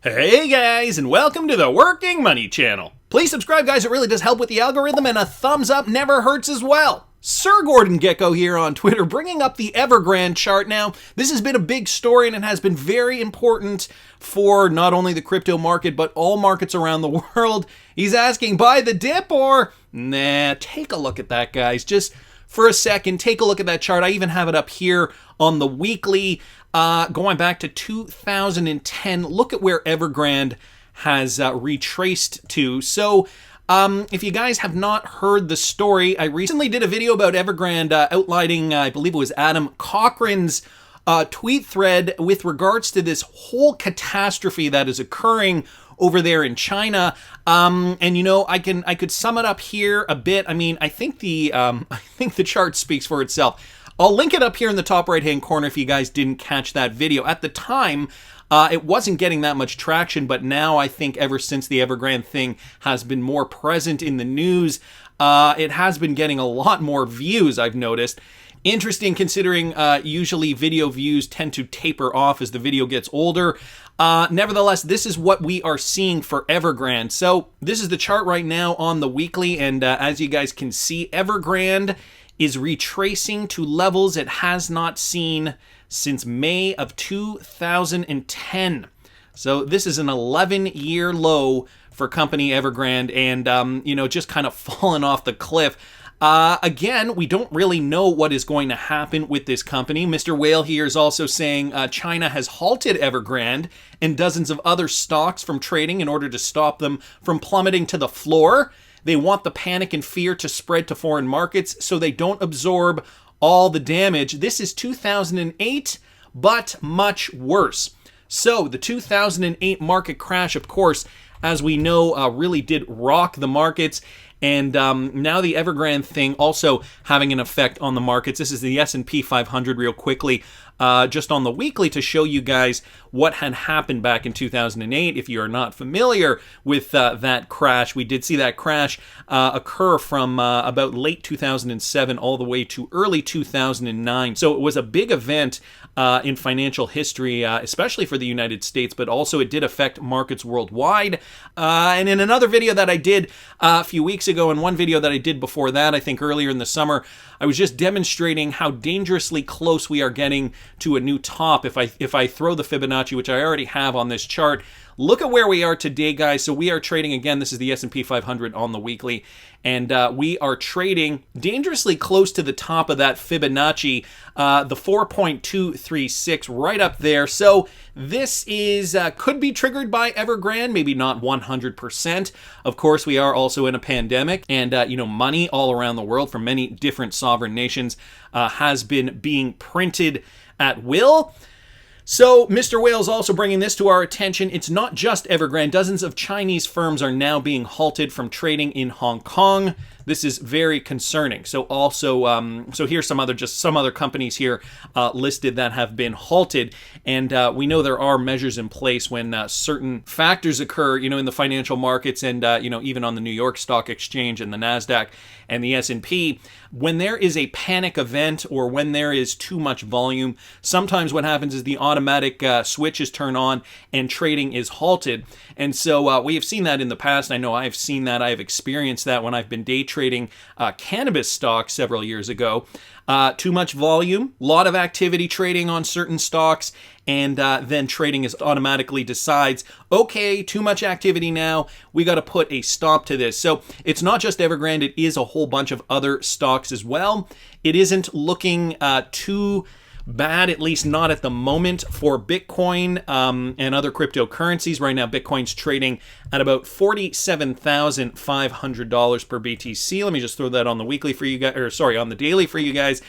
Hey guys, and welcome to the Working Money channel. Please subscribe, guys. It really does help with the algorithm, and a thumbs up never hurts as well. Sir Gordon Gecko here on Twitter, bringing up the Evergrande chart now. This has been a big story, and it has been very important for not only the crypto market, but all markets around the world. He's asking, buy the dip or... Nah, take a look at that, guys. Just for a second, take a look at that chart. I even have it up here on the weekly. Going back to 2010, look at where Evergrande has retraced to. So, if you guys have not heard the story, I recently did a video about Evergrande outlining, I believe it was Adam Cochran's tweet thread with regards to this whole catastrophe that is occurring over there in China. And you know, I could sum it up here a bit. I mean, I think the chart speaks for itself. I'll link it up here in the top right-hand corner if you guys didn't catch that video. At the time, it wasn't getting that much traction, but now I think ever since the Evergrande thing has been more present in the news, it has been getting a lot more views, I've noticed. Interesting considering usually video views tend to taper off as the video gets older. Nevertheless, this is what we are seeing for Evergrande. So this is the chart right now on the weekly, and as you guys can see, Evergrande is retracing to levels it has not seen since May of 2010. So this is an 11-year low for company Evergrande, and you know, just kind of fallen off the cliff. Again, we don't really know what is going to happen with this company. Mr. Whale here is also saying China has halted Evergrande and dozens of other stocks from trading in order to stop them from plummeting to the floor. They want the panic and fear to spread to foreign markets so they don't absorb all the damage. This is 2008, but much worse. So the 2008 market crash, of course, as we know, really did rock the markets. And now the Evergrande thing also having an effect on the markets. This is the S&P 500 real quickly, just on the weekly to show you guys what had happened back in 2008. If you are not familiar with that crash, we did see that crash occur from about late 2007 all the way to early 2009. So it was a big event in financial history, especially for the United States, but also it did affect markets worldwide. And in another video that I did a few weeks ago, and one video that I did before that, I think earlier in the summer, I was just demonstrating how dangerously close we are getting to a new top. If I throw the Fibonacci, which I already have on this chart, look at where we are today, guys. So we are trading, again, this is the S&P 500 on the weekly, and we are trading dangerously close to the top of that Fibonacci, the 4.236 right up there. So this is could be triggered by Evergrande, maybe not 100%. Of course, we are also in a pandemic, and you know, money all around the world from many different sovereign nations has been being printed at will. So Mr. Whale's also bringing this to our attention. It's not just Evergrande. Dozens of Chinese firms are now being halted from trading in Hong Kong. This is very concerning. So also, so here's some other companies here listed that have been halted, and we know there are measures in place when certain factors occur, you know, in the financial markets, and you know, even on the New York Stock Exchange and the Nasdaq and the S&P. When there is a panic event or when there is too much volume, sometimes what happens is the automatic switches turn on and trading is halted. And so we have seen that in the past. I know I've seen that. I've experienced that when I've been day trading cannabis stocks several years ago. Too much volume, a lot of activity trading on certain stocks, and then trading is automatically decides, okay, too much activity now, we got to put a stop to this. So it's not just Evergrande, it is a whole bunch of other stocks as well. It isn't looking too bad, at least not at the moment, for Bitcoin and other cryptocurrencies. Right now, Bitcoin's trading at about $47,500 per BTC. Let me just throw that on the weekly for you guys, or sorry, on the daily for you guys.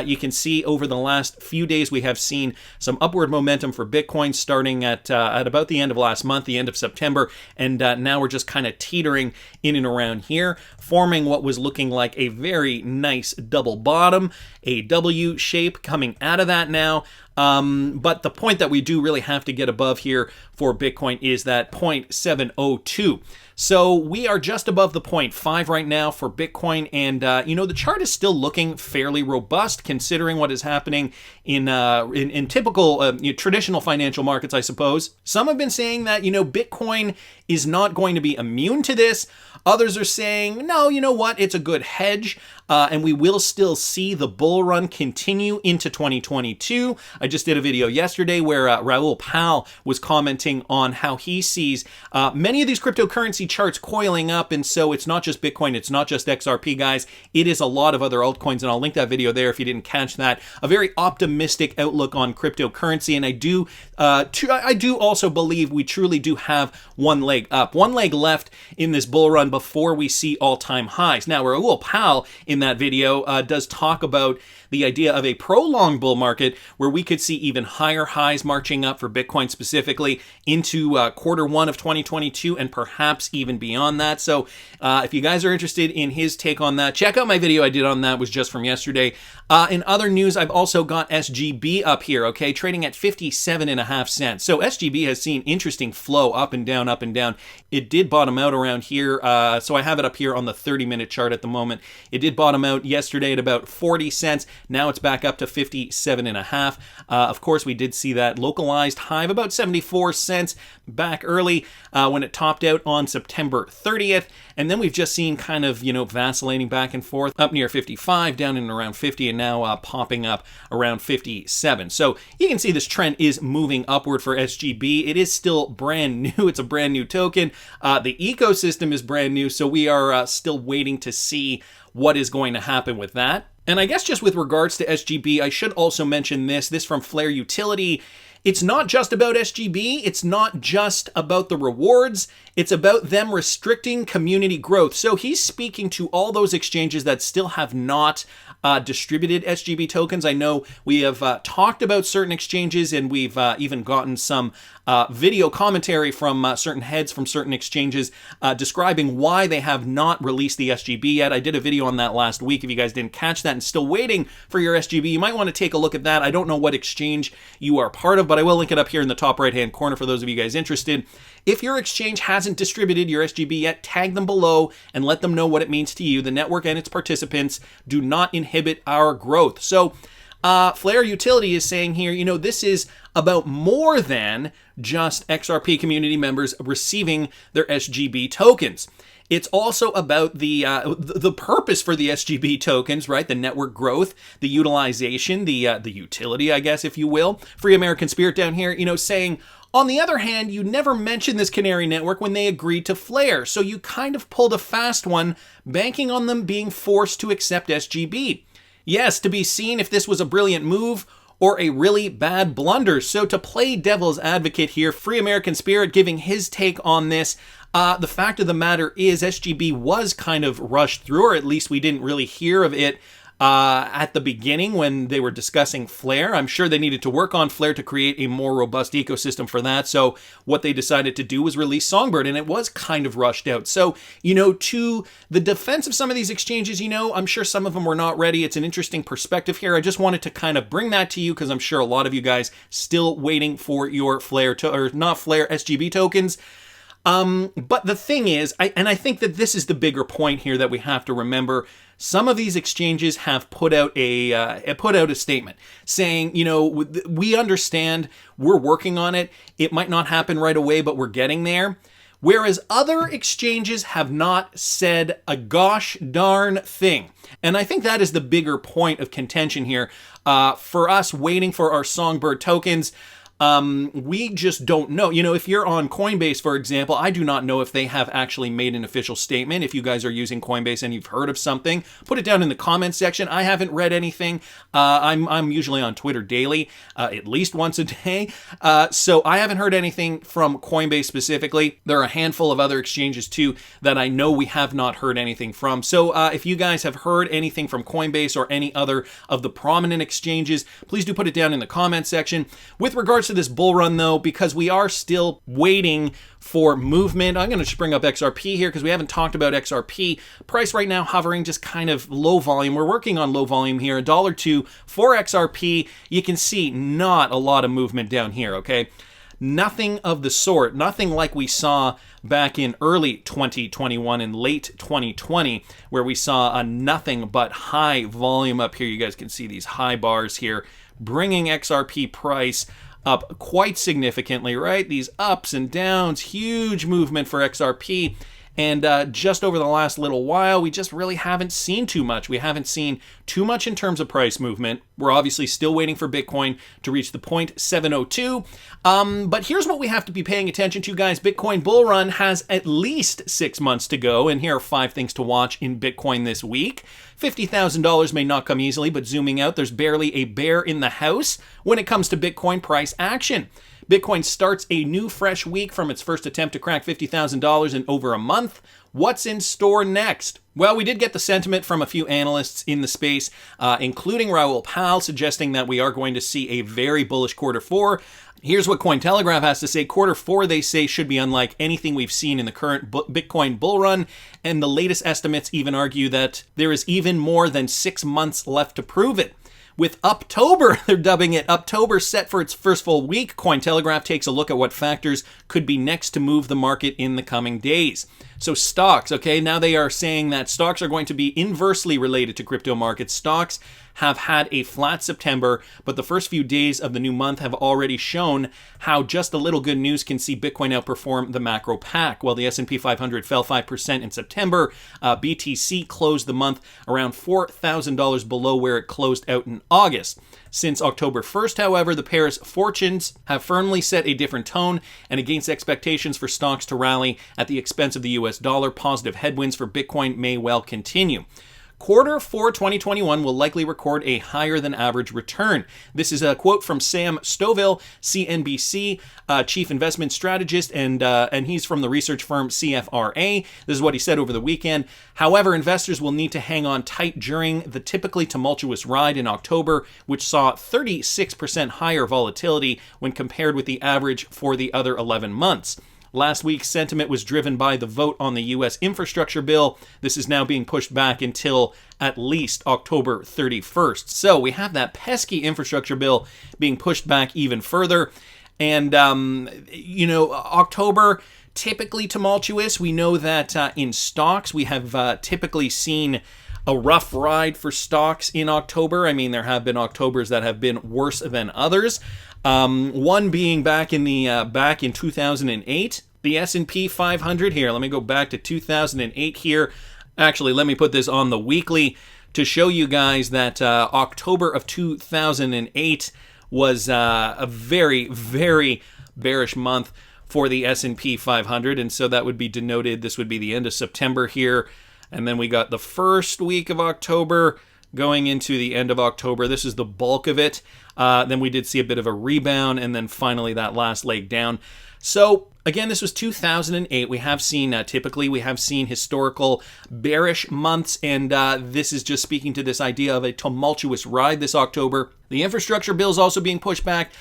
You can see over the last few days, we have seen some upward momentum for Bitcoin starting at about the end of last month, the end of September, and now we're just kind of teetering in and around here, forming what was looking like a very nice double bottom, a W shape coming out of that now. But the point that we do really have to get above here for Bitcoin is that 0.702. So we are just above the 0.5 right now for Bitcoin, and the chart is still looking fairly robust considering what is happening in typical traditional financial markets, I suppose. Some have been saying that Bitcoin is not going to be immune to this. Others are saying, no, you know what, it's a good hedge, and we will still see the bull run continue into 2022. I just did a video yesterday where Raoul Pal was commenting on how he sees many of these cryptocurrency charts coiling up, and so it's not just Bitcoin, it's not just XRP, guys, it is a lot of other altcoins, and I'll link that video there if you didn't catch that. A very optimistic outlook on cryptocurrency, and I do also believe we truly do have one leg up, one leg left in this bull run before we see all-time highs. Now, Raoul Pal in that video does talk about the idea of a prolonged bull market where we could see even higher highs marching up for Bitcoin specifically into Q1 of 2022 and perhaps even beyond that. So if you guys are interested in his take on that, check out my video I did on that. It was just from yesterday. In other news, I've also got SGB up here, okay, trading at 57.5 cents. So SGB has seen interesting flow up and down, up and down. It did bottom out around here. So I have it up here on the 30-minute chart at the moment. It did bottom out yesterday at about 40 cents. Now it's back up to 57.5. Of course, we did see that localized high of about 74 cents back early when it topped out on September 30th. And then we've just seen kind of, vacillating back and forth up near 55, down in around 50, and now popping up around 57. So you can see this trend is moving upward for SGB. It is still brand new. It's a brand new token. The ecosystem is brand new, so we are still waiting to see what is going to happen with that. And I guess just with regards to SGB, I should also mention this from Flare Utility. It's not just about SGB. It's not just about the rewards. It's about them restricting community growth. So he's speaking to all those exchanges that still have not distributed SGB tokens. I know we have talked about certain exchanges, and we've even gotten some video commentary from certain heads from certain exchanges describing why they have not released the SGB yet. I did a video on that last week. If you guys didn't catch that and still waiting for your SGB, you might want to take a look at that. I don't know what exchange you are part of, but I will link it up here in the top right-hand corner for those of you guys interested. If your exchange hasn't distributed your SGB yet, tag them below and let them know what it means to you. The network and its participants do not inhibit our growth. So Flare Utility is saying here, this is about more than just XRP community members receiving their SGB tokens. It's also about the purpose for the SGB tokens, right? The network growth, the utilization, the utility, I guess, if you will. Free American Spirit down here, saying, on the other hand, you never mentioned this Canary network when they agreed to Flare, so you kind of pulled a fast one, banking on them being forced to accept SGB. Yes, to be seen if this was a brilliant move or a really bad blunder. So to play devil's advocate here, Free American Spirit giving his take on this. The fact of the matter is SGB was kind of rushed through, or at least we didn't really hear of it at the beginning when they were discussing Flare. I'm sure they needed to work on Flare to create a more robust ecosystem for that. So what they decided to do was release Songbird, and it was kind of rushed out. So, to the defense of some of these exchanges, I'm sure some of them were not ready. It's an interesting perspective here. I just wanted to kind of bring that to you because I'm sure a lot of you guys still waiting for your Flare or not Flare SGB tokens. But the thing is, I think that this is the bigger point here that we have to remember. Some of these exchanges have put out a statement saying, we understand, we're working on it. It might not happen right away, but we're getting there. Whereas other exchanges have not said a gosh darn thing. And I think that is the bigger point of contention here. For us waiting for our Songbird tokens, we just don't know. If you're on Coinbase, for example, I do not know if they have actually made an official statement. If you guys are using Coinbase and you've heard of something, put it down in the comments section. I haven't read anything. I'm usually on Twitter daily, at least once a day. So I haven't heard anything from Coinbase specifically. There are a handful of other exchanges too that I know we have not heard anything from. So if you guys have heard anything from Coinbase or any other of the prominent exchanges, please do put it down in the comments section. With regards course of this bull run, though, because we are still waiting for movement. I'm going to just bring up XRP here because we haven't talked about XRP. Price right now hovering just kind of low volume. We're working on low volume here, $1.02 for XRP. You can see not a lot of movement down here, okay? Nothing of the sort, nothing like we saw back in early 2021 and late 2020, where we saw a nothing but high volume up here. You guys can see these high bars here, bringing XRP price up quite significantly, right? These ups and downs, huge movement for XRP. And just over the last little while, we just really haven't seen too much. We haven't seen too much in terms of price movement. We're obviously still waiting for Bitcoin to reach the 0.702. But here's what we have to be paying attention to, guys. Bitcoin bull run has at least 6 months to go. And here are 5 things to watch in Bitcoin this week. $50,000 may not come easily, but zooming out, there's barely a bear in the house when it comes to Bitcoin price action. Bitcoin starts a new fresh week from its first attempt to crack $50,000 in over a month. What's in store next? Well, we did get the sentiment from a few analysts in the space, including Raoul Pal, suggesting that we are going to see a very bullish Q4. Here's what Cointelegraph has to say. Q4, they say, should be unlike anything we've seen in the current Bitcoin bull run, and the latest estimates even argue that there is even more than 6 months left to prove it. With Uptober, they're dubbing it Uptober, set for its first full week, Cointelegraph takes a look at what factors could be next to move the market in the coming days. So stocks, okay, now they are saying that stocks are going to be inversely related to crypto markets. Stocks have had a flat September, but the first few days of the new month have already shown how just a little good news can see Bitcoin outperform the macro pack. While the S&P 500 fell 5% in September, BTC closed the month around $4,000 below where it closed out in August. Since October 1st, however, the pair's fortunes have firmly set a different tone, and against expectations for stocks to rally at the expense of the US dollar, positive headwinds for Bitcoin may well continue. Q4 2021 will likely record a higher than average return. This is a quote from Sam Stovall, CNBC chief investment strategist, and he's from the research firm CFRA. This is what he said over the weekend. However, investors will need to hang on tight during the typically tumultuous ride in October, which saw 36% higher volatility when compared with the average for the other 11 months. Last week's sentiment was driven by the vote on the U.S. infrastructure bill. This is now being pushed back until at least October 31st. So we have that pesky infrastructure bill being pushed back even further. And, October, typically tumultuous. We know that in stocks, we have typically seen a rough ride for stocks in October. I mean, there have been Octobers that have been worse than others. One being back in 2008, the S&P 500 here. Let me go back to 2008 here. Actually, let me put this on the weekly to show you guys that October of 2008 was a very, very bearish month for the S&P 500, and so that would be denoted. This would be the end of September here, and then we got the first week of October going into the end of October. This is the bulk of it. Then we did see a bit of a rebound, and then finally that last leg down. So again, this was 2008. We have seen, typically, we have seen historical bearish months, and this is just speaking to this idea of a tumultuous ride this October. The infrastructure bill is also being pushed back.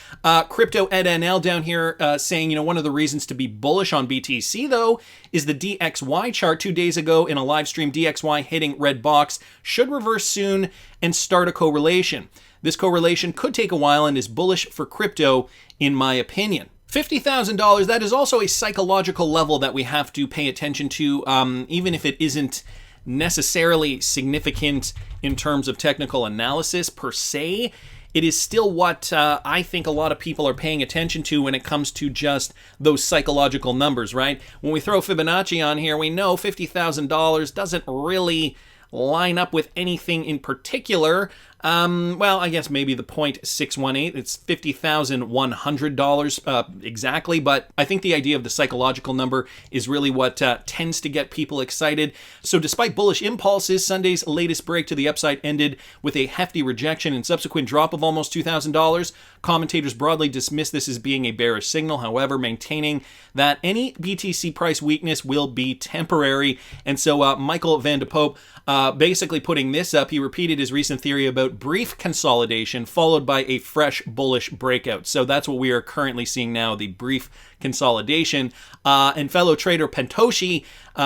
Crypto Ed NL down here saying, one of the reasons to be bullish on BTC, though, is the DXY chart 2 days ago in a live stream. DXY hitting red box should reverse soon and start a correlation. This correlation could take a while and is bullish for crypto, in my opinion. $50,000, that is also a psychological level that we have to pay attention to, even if it isn't necessarily significant in terms of technical analysis per se. It is still what I think a lot of people are paying attention to when it comes to just those psychological numbers, right? When we throw Fibonacci on here, we know $50,000 doesn't really line up with anything in particular. Well, I guess maybe the 0.618, it's $50,100 exactly, but I think the idea of the psychological number is really what tends to get people excited. So despite bullish impulses, Sunday's latest break to the upside ended with a hefty rejection and subsequent drop of almost $2,000. Commentators broadly dismiss this as being a bearish signal, however, maintaining that any BTC price weakness will be temporary. And so Michael Van de Pope basically putting this up, he repeated his recent theory about about brief consolidation followed by a fresh bullish breakout. So that's what we are currently seeing now, the brief consolidation. And fellow trader Pentoshi,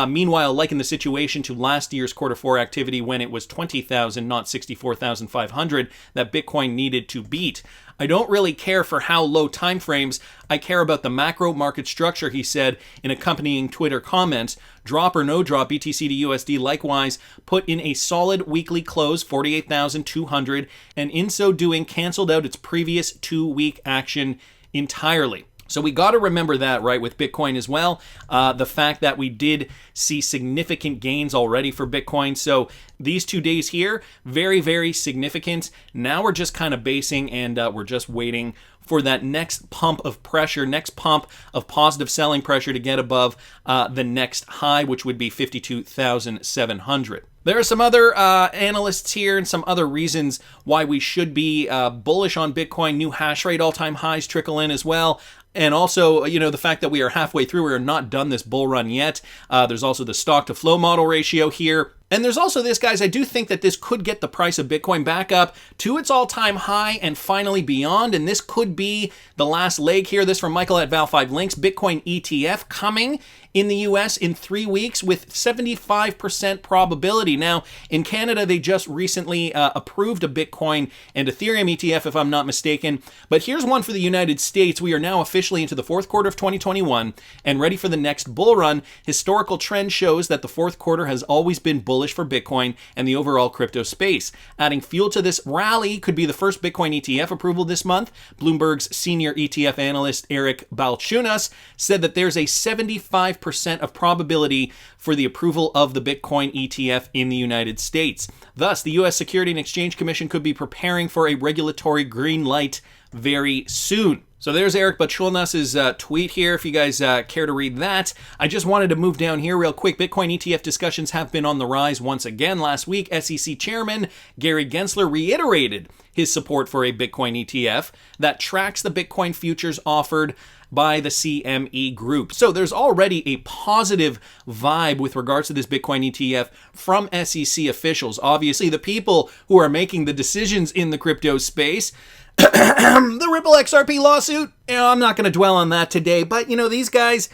meanwhile, likened the situation to last year's Q4 activity when it was 20,000, not 64,500, that Bitcoin needed to beat. I don't really care for how low timeframes. I care about the macro market structure, he said in accompanying Twitter comments. Drop or no drop, BTC to USD likewise put in a solid weekly close, 48,200, and in so doing canceled out its previous 2-week action entirely. So we got to remember that, right, with Bitcoin as well. The fact that we did see significant gains already for Bitcoin. So these 2 days here, very, very significant. Now we're just kind of basing and we're just waiting for that next pump of pressure, next pump of positive selling pressure to get above the next high, which would be 52,700. There are some other analysts here and some other reasons why we should be bullish on Bitcoin. New hash rate all-time highs trickle in as well. And also, you know, the fact that we are halfway through, we are not done this bull run yet. There's also the stock to flow model ratio here. And there's also this, guys, I do think that this could get the price of Bitcoin back up to its all-time high and finally beyond. And this could be the last leg here. This from Michael at Val5Links. Bitcoin ETF coming in the US in 3 weeks with 75% probability. Now, in Canada, they just recently approved a Bitcoin and Ethereum ETF, if I'm not mistaken. But here's one for the United States. We are now officially into the fourth quarter of 2021 and ready for the next bull run. Historical trend shows that the fourth quarter has always been bullish for Bitcoin and the overall crypto space. Adding fuel to this rally could be the first Bitcoin ETF approval this month. Bloomberg's senior ETF analyst Eric Balchunas said that there's a 75% of probability for the approval of the Bitcoin ETF in the United States. Thus, the U.S. Securities and Exchange Commission could be preparing for a regulatory green light very soon. So there's Eric Balchunas' tweet here, if you guys care to read that. I just wanted to move down here real quick. Bitcoin ETF discussions have been on the rise once again. Last week, SEC Chairman Gary Gensler reiterated his support for a Bitcoin ETF that tracks the Bitcoin futures offered by the CME group. So there's already a positive vibe with regards to this Bitcoin ETF from SEC officials. Obviously, the people who are making the decisions in the crypto space, the Ripple XRP lawsuit, I'm not going to dwell on that today, but these guys,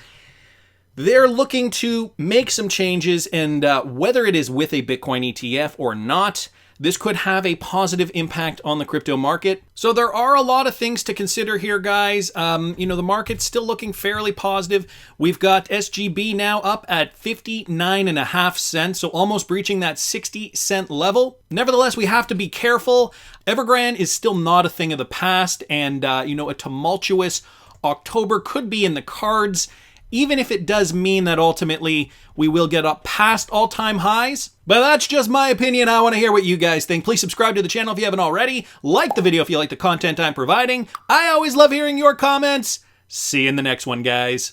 they're looking to make some changes, and whether it is with a Bitcoin ETF or not, this could have a positive impact on the crypto market. So there are a lot of things to consider here, guys. The market's still looking fairly positive. We've got SGB now up at 59.5 cents, so almost breaching that 60-cent level. Nevertheless, we have to be careful. Evergrande is still not a thing of the past, and a tumultuous October could be in the cards, even if it does mean that ultimately we will get up past all-time highs. But that's just my opinion. I want to hear what you guys think. Please subscribe to the channel if you haven't already. Like the video if you like the content I'm providing. I always love hearing your comments. See you in the next one, guys.